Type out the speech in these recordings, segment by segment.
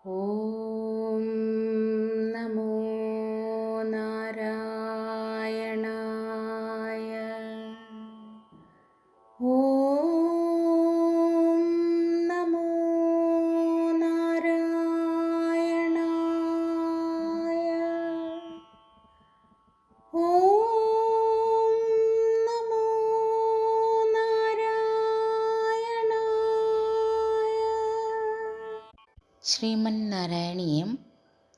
ഓം നമോ നാരായണായ. ഓം നമോ നാരായണായ. ഓം നമോ നാരായണായ. ശ്രീമന്നാരായണീയം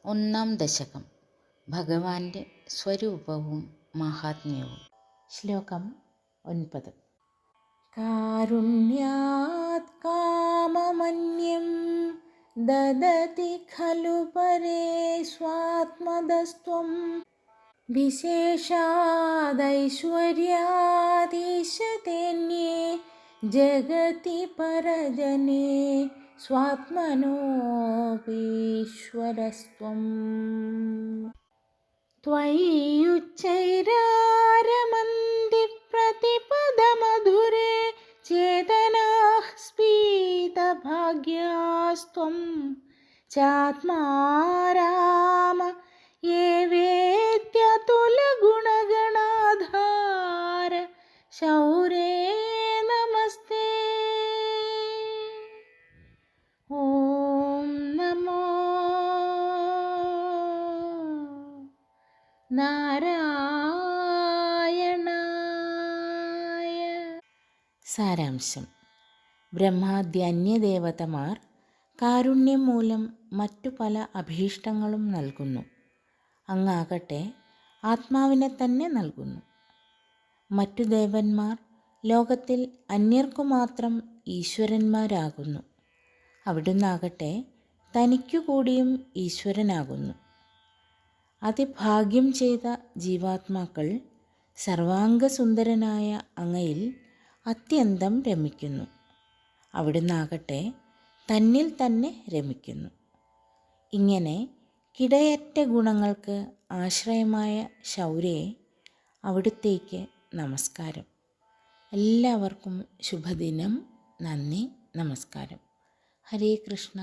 ഒന്നാം ദശകം. ഭഗവാന്റെ സ്വരൂപവും മഹാത്മ്യവും. ശ്ലോകം 9. കാരുണ്യാത് കാമമന്യം ദദതി ഖലു പരേ സ്വാത്മദസ്ത്വം വിശേഷാദൈശ്വര്യാദീശതേന്യേ ജഗതി പരജനേ സ്വാത്മനോപീശ്വരസ്ത്വം. ത്വയ്യുച്ചൈരാരമന്തി പ്രതിപദമധുരേ ചേതനാഃ സ്ഫീതഭാഗ്യാസ്ത്വം ചാത്മാരാമ യേ വേദ്യതുലഗുണഗണാധാര ശൗരേ നമസ്തേ. ഓം നമോ നാരായണായ. സാരാംശം. ബ്രഹ്മാദി അന്യദേവതമാർ കാരുണ്യം മൂലം മറ്റു പല അഭീഷ്ടങ്ങളും നൽകുന്നു. അങ്ങാകട്ടെ ആത്മാവിനെ തന്നെ നൽകുന്നു. മറ്റു ദേവന്മാർ ലോകത്തിൽ അന്യർക്കു മാത്രം ഈശ്വരന്മാരാകുന്നു. അവിടുന്നാകട്ടെ തനിക്കു കൂടിയും ഈശ്വരനാകുന്നു. അതിഭാഗ്യം ചെയ്ത ജീവാത്മാക്കൾ സർവാംഗസുന്ദരനായ അങ്ങയിൽ അത്യന്തം രമിക്കുന്നു. അവിടുന്നാകട്ടെ തന്നിൽ തന്നെ രമിക്കുന്നു. ഇങ്ങനെ കിടയറ്റ ഗുണങ്ങൾക്ക് ആശ്രയമായ ശൗര്യേ, അവിടുത്തേക്ക് നമസ്കാരം. എല്ലാവർക്കും ശുഭദിനം. നന്ദി, നമസ്കാരം. ഹരേ കൃഷ്ണ.